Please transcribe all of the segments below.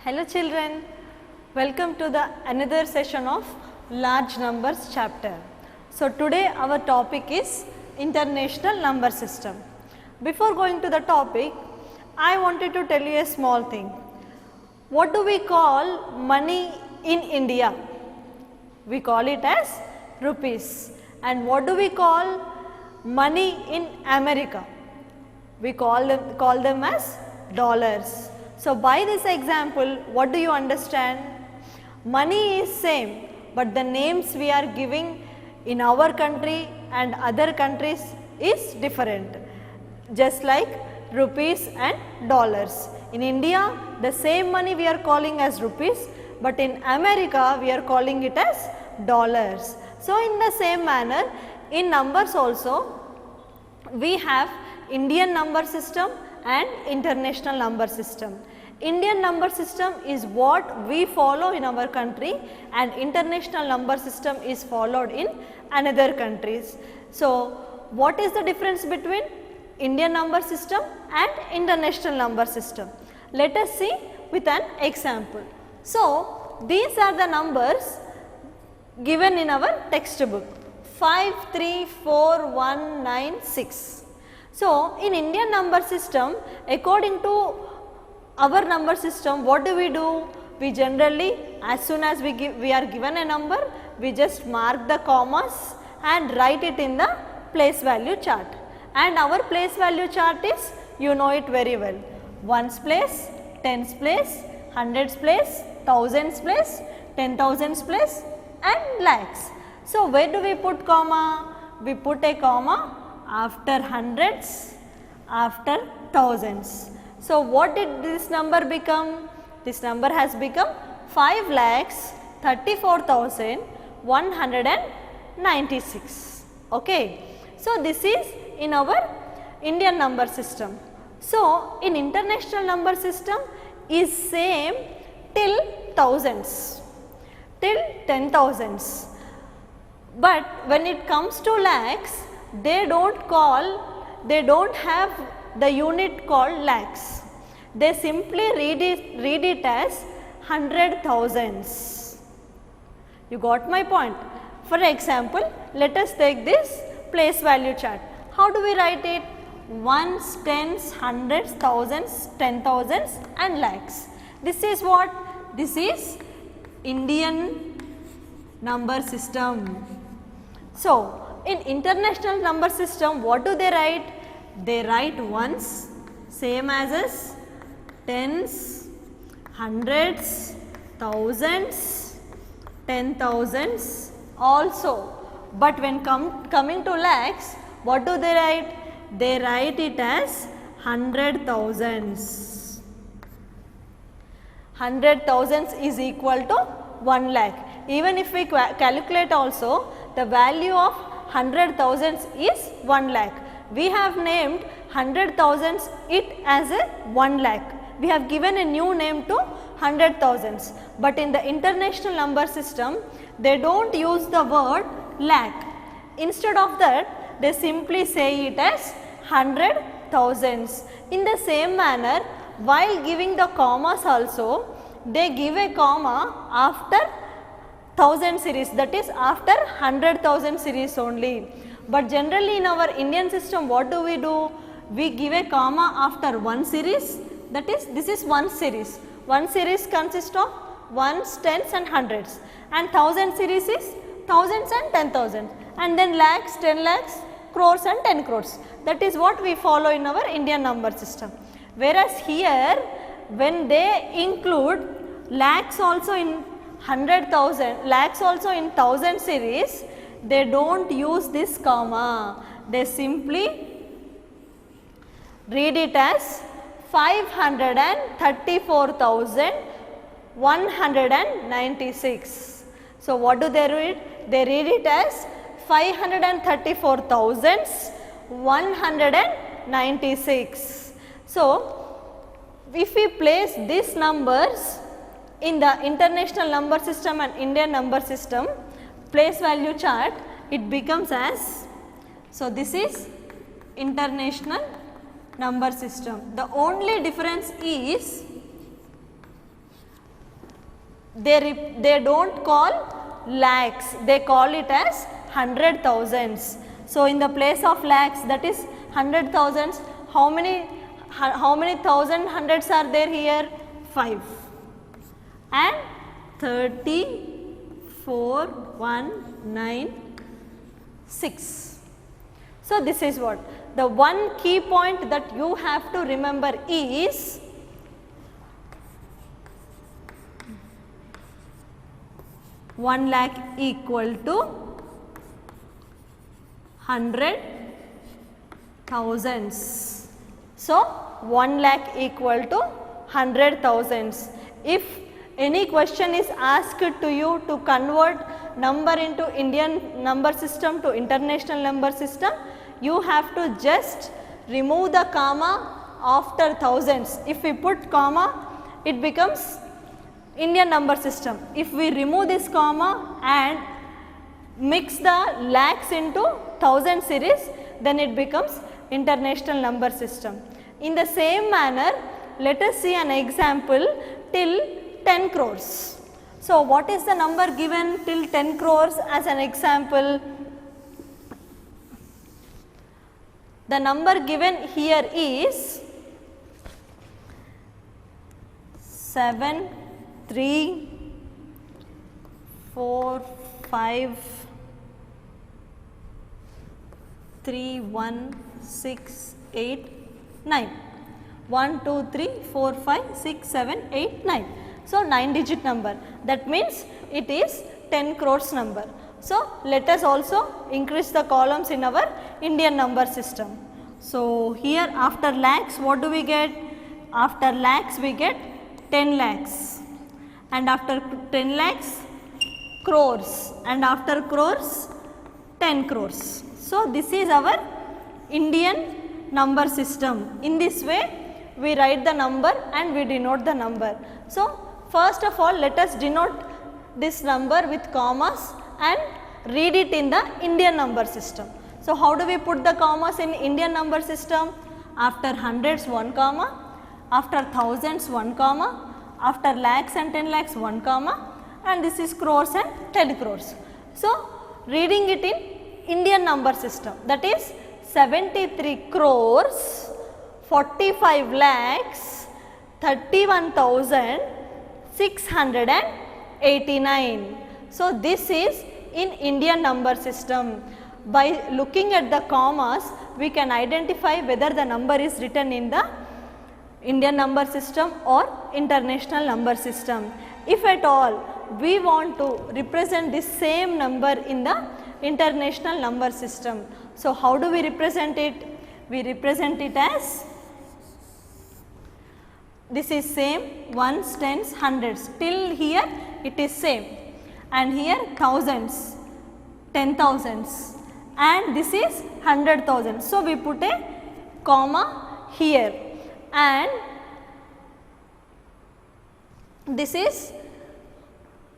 Hello children, welcome to the another session of large numbers chapter. So today our topic is international number system. Before going to the topic, I wanted to tell you a small thing. What do we call money in India? We call it as rupees. And what do we call money in America? We call them as dollars. So by this example, what do you understand? Money is same, but the names we are giving in our country and other countries is different, just like rupees and dollars. In India, the same money we are calling as rupees, but in America we are calling it as dollars. So in the same manner, in numbers also we have Indian number system and international number system. Indian number system is what we follow in our country and international number system is followed in another countries. So what is the difference between Indian number system and international number system? Let us see with an example. So these are the numbers given in our textbook 534196. So in Indian number system, according to our number system, what do? We generally, as soon as we are given a number, we just mark the commas and write it in the place value chart. And our place value chart is, you know it very well, ones place, tens place, hundreds place, thousands place, 10,000s place and lakhs. So where do we put comma? We put a comma after hundreds, after thousands. So what did this number become? This number has become 5,34,196. Okay. So this is in our Indian number system. So in international number system is same till thousands, till 10,000s. But when it comes to lakhs, they don't have the unit called lakhs. They simply read it as 100,000s. You got my point? For example, let us take this place value chart. How do we write it? Ones, tens, hundreds, thousands, 10,000s and lakhs. This is what? This is Indian number system. So in international number system, what do they write? They write ones, same as tens, hundreds, thousands, 10,000s also. But when coming to lakhs, what do they write? They write it as 100,000s. 100,000s is equal to 1 lakh. Even if we calculate also, the value of 100,000s is 1 lakh. We have named 100,000s it as a 1 lakh. We have given a new name to 100,000s. But in the international number system, they don't use the word lakh. Instead of that, they simply say it as 100,000s. In the same manner, while giving the commas also, they give a comma after 1000 series, that is after 100,000 series only. But generally in our Indian system, what do? We give a comma after one series, that is this is one series. One series consists of ones, tens and hundreds, and 1000 series is thousands and 10,000, and then lakhs, 10 lakhs, crores and 10 crores. That is what we follow in our Indian number system. Whereas here, when they include lakhs also in 100,000, lakhs also in 1000 series, they don't use this comma. They simply read it as 534,196. So what do they read? They read it as 534,196. So if we place these numbers in the international number system and Indian number system place value chart, it becomes as, so this is international number system. The only difference is they don't call lakhs, they call it as 100,000s. So in the place of lakhs, that is 100,000s, how many thousand hundreds are there here? 5 and 34,196. So this is what the one key point that you have to remember is one lakh equal to 100,000s. So 1 lakh equal to 100,000s. If any question is asked to you to convert number into Indian number system to international number system, you have to just remove the comma after thousands. If we put comma, it becomes Indian number system. If we remove this comma and mix the lakhs into thousand series, then it becomes international number system. In the same manner, let us see an example till 10 crores. So what is the number given till 10 crores as an example? The number given here is 7, 3, 4, 5, 3, 1, 6, 8, 9. 1, 2, 3, 4, 5, 6, 7, 8, 9. So 9 digit number, that means it is 10 crores number. So let us also increase the columns in our Indian number system. So here after lakhs, what do we get? After lakhs we get 10 lakhs, and after 10 lakhs crores, and after crores 10 crores. So this is our Indian number system. In this way we write the number and we denote the number. So first of all, let us denote this number with commas and read it in the Indian number system. So how do we put the commas in Indian number system? After hundreds 1 comma, after thousands 1 comma, after lakhs and 10 lakhs 1 comma, and this is crores and 10 crores. So reading it in Indian number system, that is 73 crores 45 lakhs 31,689. So this is in Indian number system. By looking at the commas, we can identify whether the number is written in the Indian number system or international number system. If at all we want to represent this same number in the international number system, so how do we represent it? We represent it as, this is same, ones, tens, hundreds, till here it is same, and here thousands, 10,000s, and this is 100,000. So we put a comma here, and this is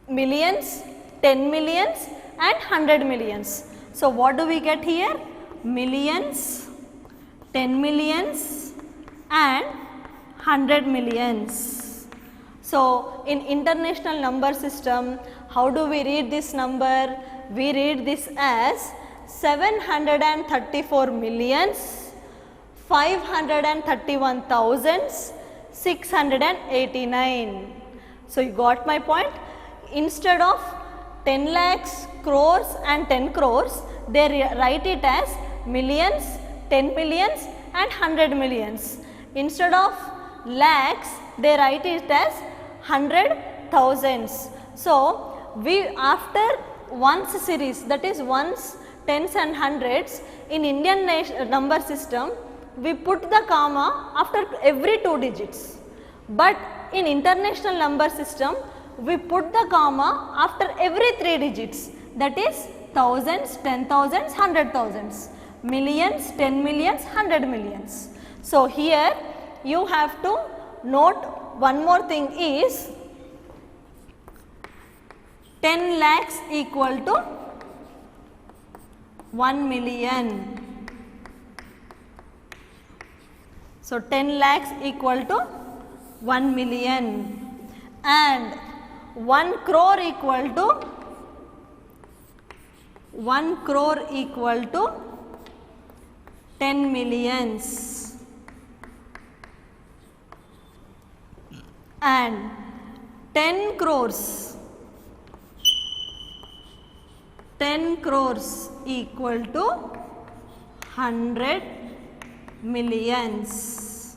millions, 10 millions and 100 millions. So what do we get here? Millions, 10 millions and 100 millions. So in international number system, how do we read this number? We read this as 734 millions 531,689. So you got my point? Instead of 10 lakhs, crores and 10 crores, they write it as millions, 10 millions and 100 millions. Instead of lakhs, they write it as 100,000s. So we, after ones series, that is ones, tens and hundreds, in Indian number system, we put the comma after every 2 digits. But in international number system, we put the comma after every 3 digits, that is thousands, 10,000s, 100,000s, millions, 10 millions, 100 millions. So here you have to note one more thing is 10 lakhs equal to 1 million. So 10 lakhs equal to 1 million, and 1 crore equal to 10 millions and 10 crores equal to 100 millions.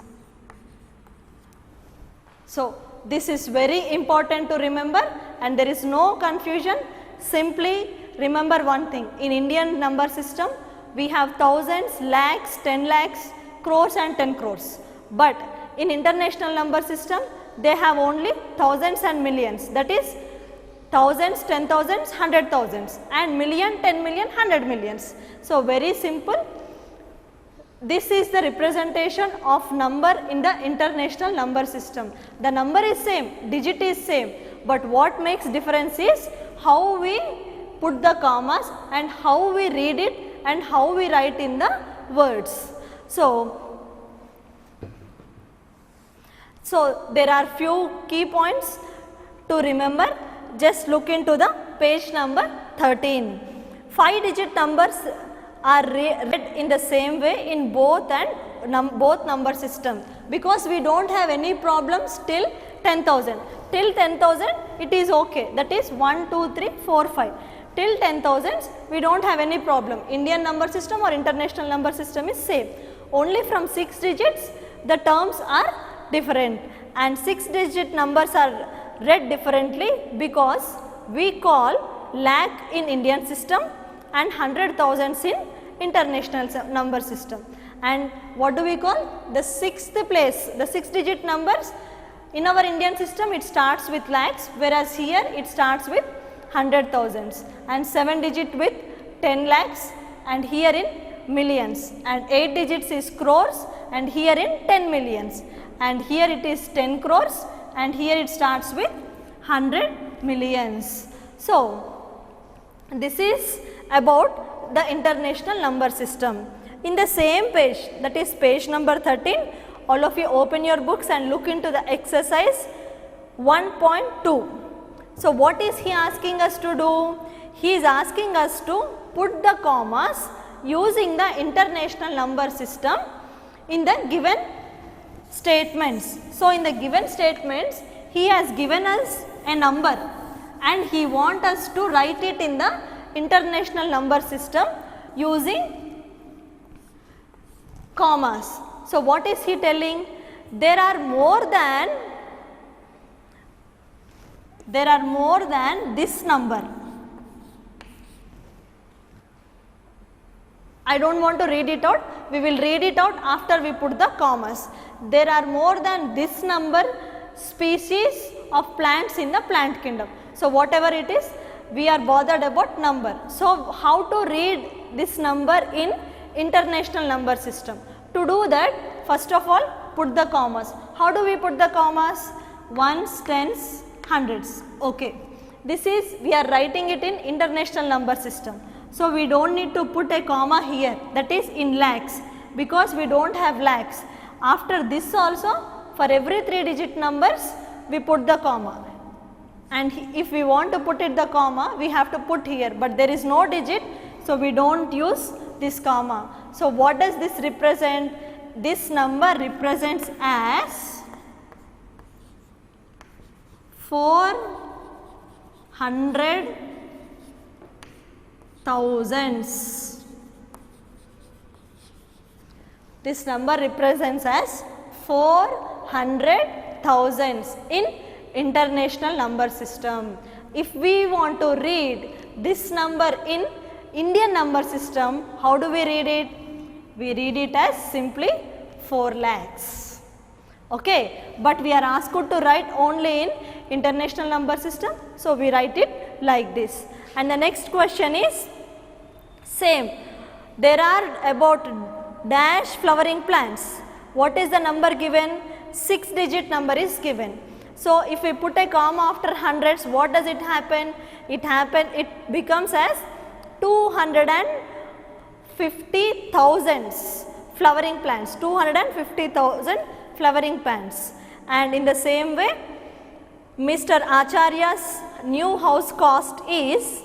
So, this is very important to remember and there is no confusion. Simply remember one thing, in Indian number system we have thousands, lakhs, 10 lakhs, crores and 10 crores. But in international number system they have only thousands and millions, that is thousands, 10,000s, 100,000s and million, 10 million, 100 millions. So, very simple. This is the representation of number in the international number system. The number is same, digit is same, but what makes difference is how we put the commas and how we read it and how we write in the words. So there are few key points to remember. Just look into the page number 13. 5 digit numbers are read in the same way in both number system, because we don't have any problems till 10,000. Till 10,000 it is okay, that is 1, 2, 3, 4, 5. Till 10,000s we don't have any problem. Indian number system or international number system is same. Only from 6 digits the terms are different, and 6 digit numbers are read differently because we call lakh in Indian system and 100,000s in international number system. And what do we call? The 6th place, the 6 digit numbers in our Indian system it starts with lakhs, whereas here it starts with 100,000s, and 7 digit with 10 lakhs and here in millions, and 8 digits is crores and here in 10 millions, and here it is 10 crores and here it starts with 100 millions. So, this is about the international number system. In the same page, that is page number 13, all of you open your books and look into the exercise 1.2. So, what is he asking us to do? He is asking us to put the commas using the international number system in the given statements. So, in the given statements, he has given us a number and he wants us to write it in the international number system using commas. So, what is he telling? There are more than this number. I do not want to read it out, we will read it out after we put the commas. There are more than this number species of plants in the plant kingdom. So, whatever it is, we are bothered about number. So, how to read this number in international number system? To do that, first of all put the commas. How do we put the commas? Ones, tens, hundreds. Okay. This is, we are writing it in international number system. So, we do not need to put a comma here, that is in lakhs, because we do not have lakhs. After this also, for every 3 digit numbers we put the comma, and if we want to put it the comma we have to put here, but there is no digit, so we do not use this comma. So, what does this represent? This number represents as 400,000s. This number represents as 400,000s in international number system. If we want to read this number in Indian number system, how do we read it? We read it as simply 4 lakhs. Okay, but we are asked to write only in international number system, so we write it like this. And the next question is same. There are about dash flowering plants. What is the number given? 6 digit number is given. So, if we put a comma after hundreds, what does it happen? It becomes as 250,000 flowering plants, 250,000 flowering plants. And in the same way, Mr. Acharya's new house cost is,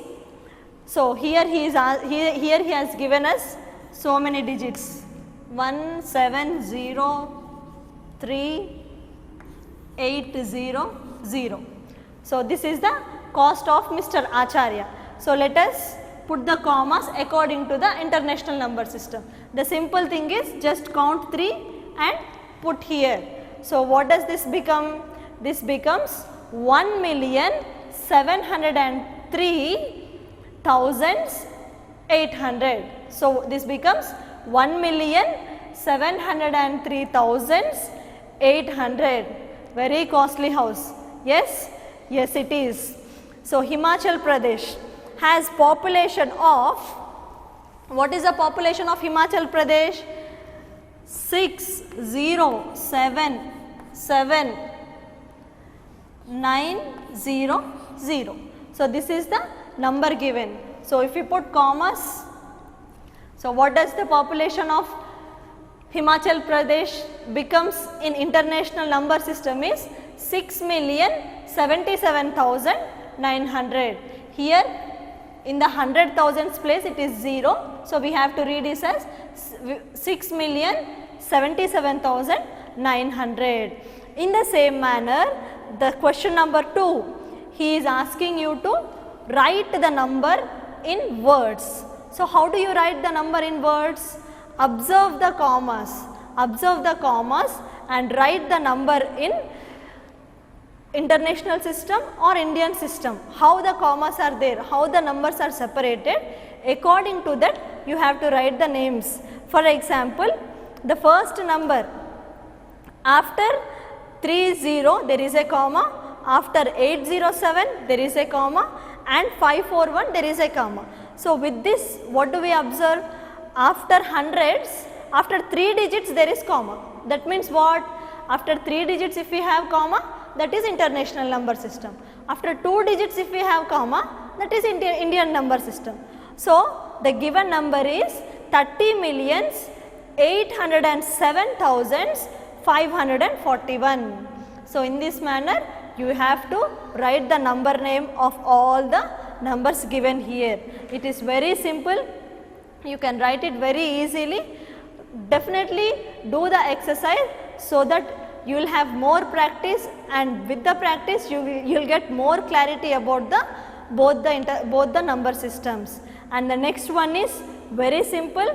so here he has given us so many digits, 1703800. So this is the cost of Mr. Acharya. So let us put the commas according to the international number system. The simple thing is just count 3 and put here. So what does this become? This becomes 1,703,800. So this becomes 1,703,800. Very costly house. Yes? Yes, it is. So Himachal Pradesh has population of, what is the population of Himachal Pradesh? 6,077,900. So this is the number given. So if you put commas, so what does the population of Himachal Pradesh becomes in international number system is 6,077,900. Here in the 100,000s place it is 0. So we have to read this as 6,077,900. In the same manner, the question number 2, he is asking you to write the number in words. So how do you write the number in words? Observe the commas and write the number in international system or Indian system. How the commas are there, how the numbers are separated, according to that you have to write the names. For example, the first number, after 30 there is a comma, after 807 there is a comma, and 541 there is a comma. So with this, what do we observe? After hundreds, after 3 digits there is comma. That means what? After 3 digits if we have comma, that is international number system. After 2 digits if we have comma, that is Indian number system. So the given number is 30,807,541. So in this manner you have to write the number name of all the numbers given here. It is very simple. You can write it very easily. Definitely do the exercise so that you will have more practice, and with the practice you will get more clarity about the both the number systems. And the next one is very simple.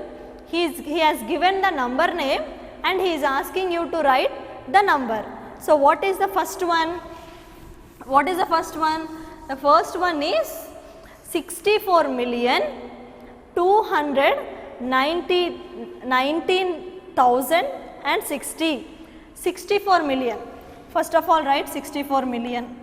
He has given the number name and he is asking you to write the number. So what is the first one? What is the first one? The first one is 64,19,060. 64 million. First of all write 64 million,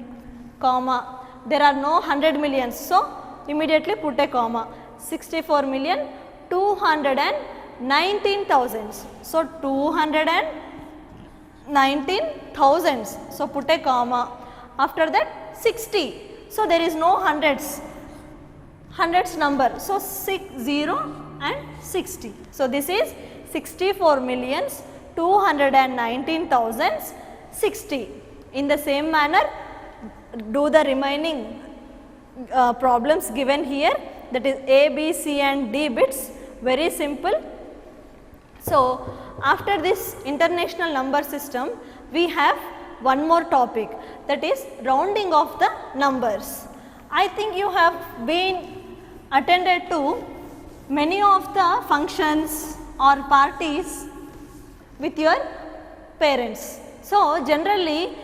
comma. There are no 100 millions, so immediately put a comma. 64,219,000. So 219,000. So put a comma. After that 60. So there is no hundreds number. So 60 and 60. So this is 64,219,060. In the same manner, do the remaining problems given here, that is A, B, C and D bits. Very simple. So after this international number system, we have one more topic, that is rounding of the numbers. I think you have been attended to many of the functions or parties with your parents. So generally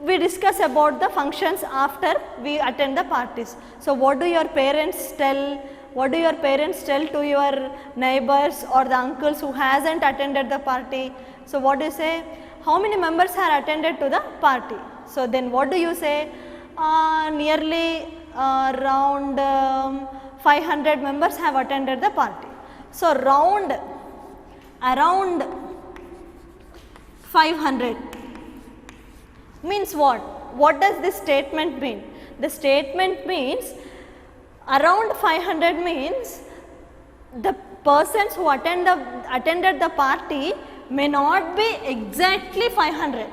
we discuss about the functions after we attend the parties. So what do your parents tell? What do your parents tell to your neighbors or the uncles who hasn't attended the party? So what do you say? How many members have attended to the party? So then what do you say? Nearly around 500 members have attended the party. So around 500 means what? What does this statement mean? The statement means around 500 means the persons who attended the party may not be exactly 500,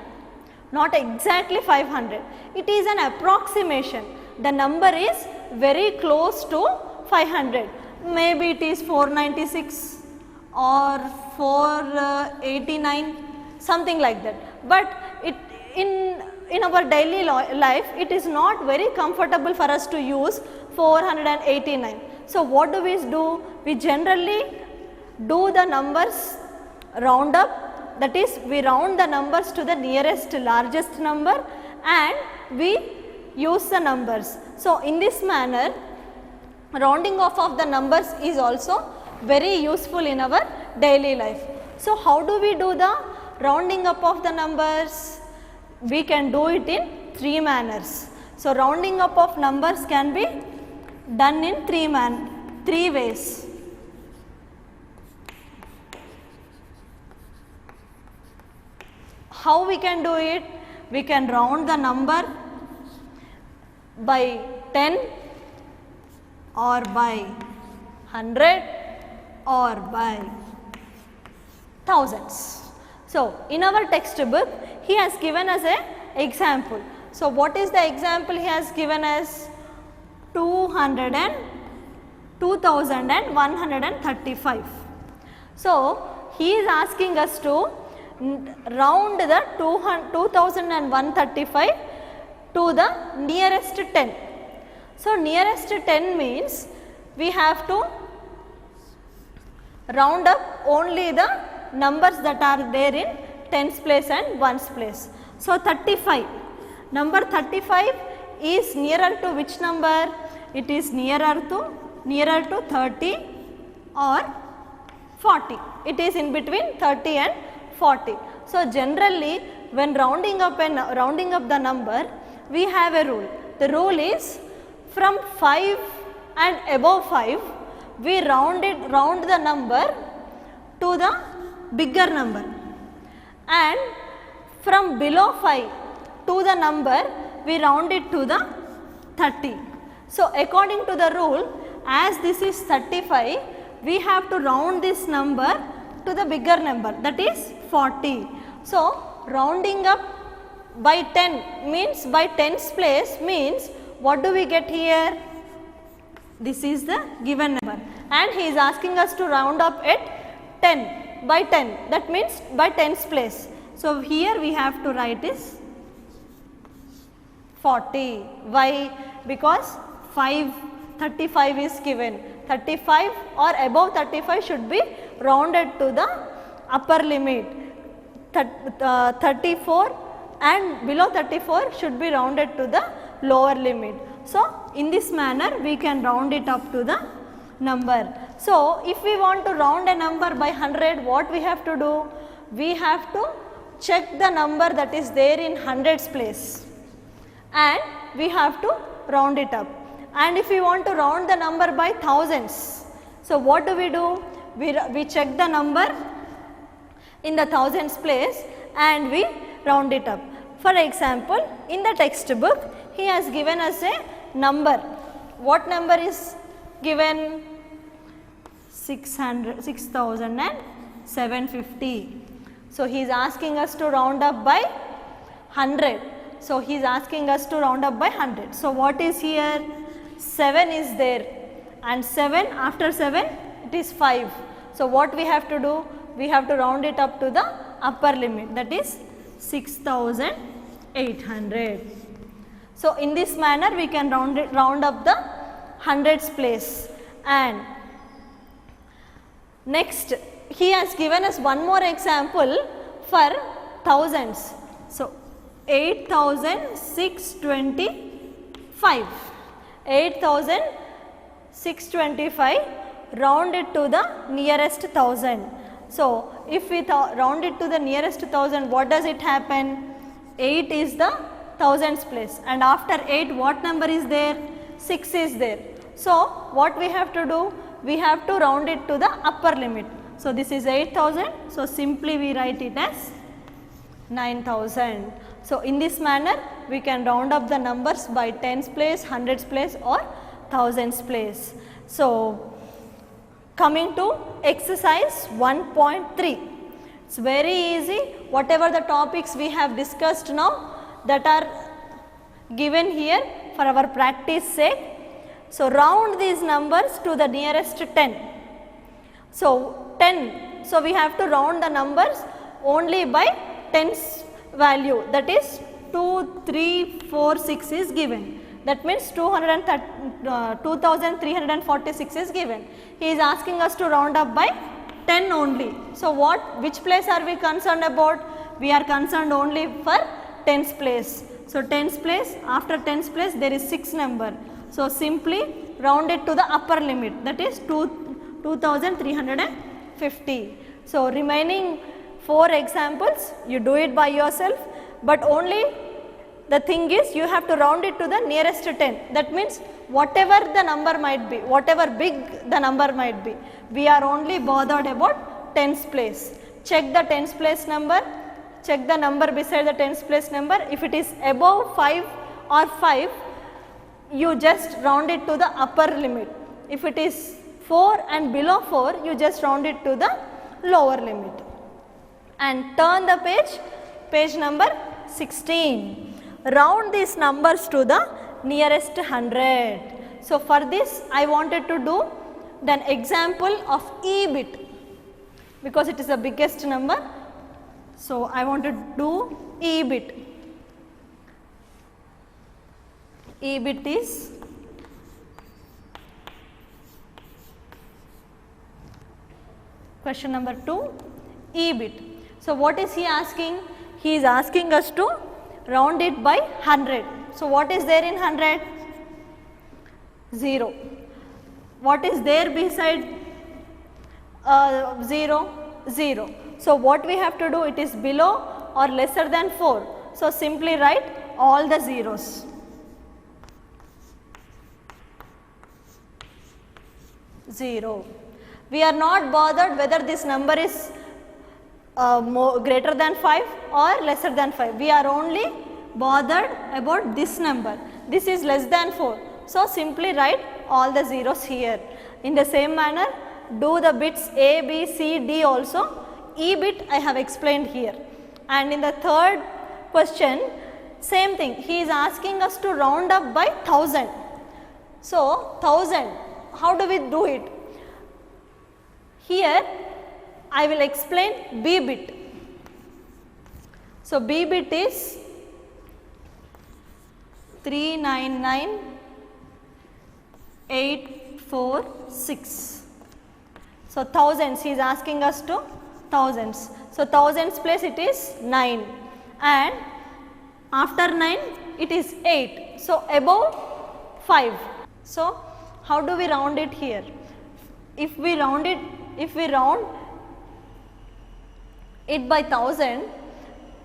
not exactly 500. It is an approximation. The number is very close to 500. Maybe it is 496 or 489, something like that. But it in our daily life, it is not very comfortable for us to use 489. So what do we do? We generally do the numbers round up, that is we round the numbers to the nearest largest number and we use the numbers. So in this manner, rounding off of the numbers is also very useful in our daily life. So how do we do the rounding up of the numbers? We can do it in 3 manners. So rounding up of numbers can be done in 3 ways. How we can do it? We can round the number by 10 or by 100 or by thousands. So in our textbook, he has given us an example. So what is the example he has given us? 2135. So he is asking us to round the 2135 to the nearest 10. So nearest 10 means we have to round up only the numbers that are there in tens place and ones place. So 35, number 35 is nearer to which number? It is nearer to 30 or 40. It is in between 30 and 40. So generally when rounding up the number, we have a rule. The rule is from 5 and above 5, we round the number to the bigger number, and from below 5 to the number, we round it to the 30. So according to the rule, as this is 35, we have to round this number to the bigger number, that is 40. So rounding up by 10 means by tens place means what do we get here? This is the given number and he is asking us to round up at 10 by 10, that means by tens place. So here we have to write is 40. Why? Because 35 is given. 35 or above 35 should be rounded to the upper limit. 34 and below 34 should be rounded to the lower limit. So in this manner we can round it up to the number. So if we want to round a number by 100, what we have to do? We have to check the number that is there in hundreds place and we have to round it up. And if we want to round the number by thousands, so what do? We check the number in the thousands place and we round it up. For example, in the textbook, he has given us a number. What number is given? 6,750. So he is asking us to round up by 100. So he is asking us to round up by 100. So what is here? 7 is there and 7 after 7 it is 5. So what we have to do? We have to round it up to the upper limit, that is 6,800. So in this manner we can round up the hundreds place. And next he has given us one more example for thousands. So 8,625. 8,625 round it to the nearest thousand. So if we round it to the nearest thousand, what does it happen? 8 is the thousands place and after 8 what number is there? 6 is there. So what we have to do? We have to round it to the upper limit. So this is 8,000. So simply we write it as 9,000. So in this manner we can round up the numbers by tens place, hundreds place or thousands place. So coming to exercise 1.3. It's very easy. Whatever the topics we have discussed now that are given here for our practice sake. So, round these numbers to the nearest 10. So, 10. So, we have to round the numbers only by tens value, that is 2, 3, 4, 6 is given. That means 2346 is given. He is asking us to round up by 10 only. So, which place are we concerned about? We are concerned only for tens place. So, tens place, after tens place there is 6 number. So, simply round it to the upper limit, that is 2350. So, remaining 4 examples you do it by yourself, but only the thing is you have to round it to the nearest 10. That means whatever the number might be, whatever big the number might be, we are only bothered about tens place. Check the tens place number, check the number beside the tens place number. If it is above 5 or 5, you just round it to the upper limit. If it is 4 and below 4, you just round it to the lower limit. And turn the page, page number 16. Round these numbers to the nearest 100. So, for this I wanted to do an example of E bit, because it is the biggest number. So, I want to do E bit. E bit is question number 2, E bit. So, what is he asking? He is asking us to round it by 100. So, what is there in 100? 0. What is there beside 0? 0. So, what we have to do, it is below or lesser than 4. So, simply write all the zeros. 0. We are not bothered whether this number is greater than 5 or lesser than 5. We are only bothered about this number. This is less than 4. So, simply write all the zeros here. In the same manner, do the bits A, B, C, D also. E bit I have explained here. And in the third question, same thing. He is asking us to round up by 1000. So, 1000, how do we do it? Here I will explain B bit. So, B bit is 399846. So, thousands, he is asking us to thousands. So, thousands place it is 9, and after 9 it is 8. So, above 5. So, how do we round it here? If we round it by 1000,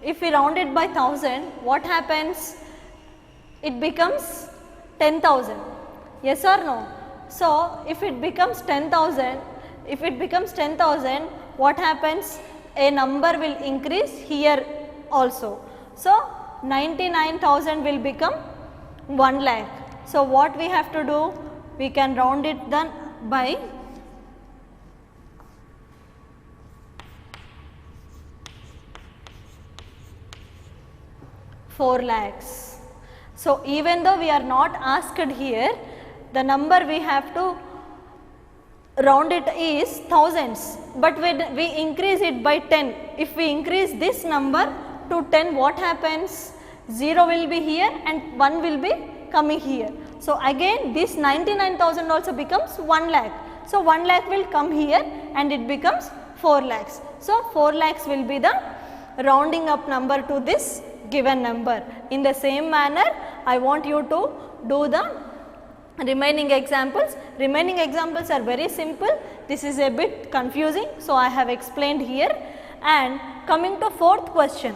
if we round it by 1000, what happens? It becomes 10,000. Yes or no? So, if it becomes 10,000, what happens? A number will increase here also. So, 99,000 will become 1 lakh. So, what we have to do? We can round it then by 4 lakhs. So, even though we are not asked here, the number we have to round it is thousands, but when we increase it by 10, if we increase this number to 10, what happens? 0 will be here and 1 will be coming here. So, again this 99,000 also becomes 1 lakh. So, 1 lakh will come here and it becomes 4 lakhs. So, 4 lakhs will be the rounding up number to this given number. In the same manner, I want you to do the remaining examples. Remaining examples are very simple. This is a bit confusing. So, I have explained here. And coming to fourth question,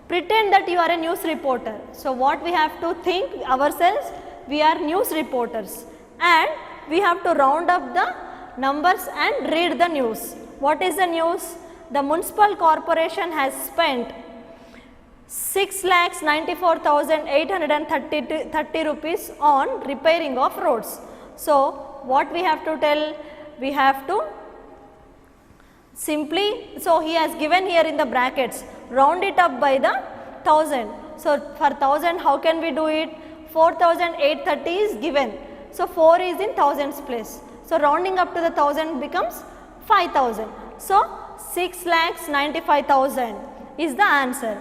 pretend that you are a news reporter. So, what we have to think ourselves, we are news reporters and we have to round up the numbers and read the news. What is the news? The municipal corporation has spent 6,94,830 rupees on repairing of roads. So, what we have to tell? We have to Simply, so he has given here in the brackets, round it up by the 1000. So for 1000 how can we do it? 4830 is given. So 4 is in thousands place. So rounding up to the 1000 becomes 5000. So 6,95,000 is the answer.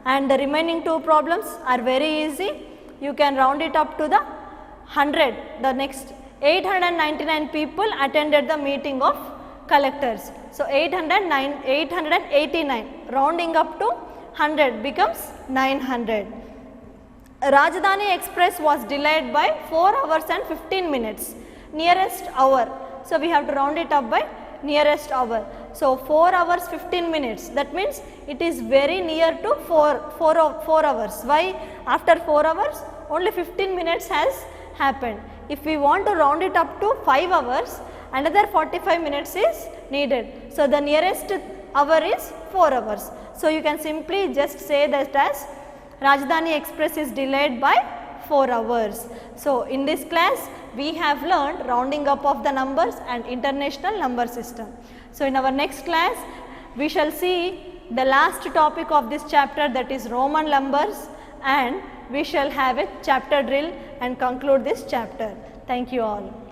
And the remaining two problems are very easy. You can round it up to the 100. The next 899 people attended the meeting of collectors. So 889 rounding up to 100 becomes 900. Rajdhani Express was delayed by 4 hours and 15 minutes. Nearest hour. So we have to round it up by nearest hour. So 4 hours 15 minutes, that means it is very near to 4 hours. Why? After 4 hours only 15 minutes has happened. If we want to round it up to 5 hours, another 45 minutes is needed. So the nearest hour is 4 hours. So you can simply just say that as Rajdhani Express is delayed by 4 hours. So in this class we have learned rounding up of the numbers and international number system. So in our next class we shall see the last topic of this chapter, that is Roman numbers, and we shall have a chapter drill and conclude this chapter. Thank you all.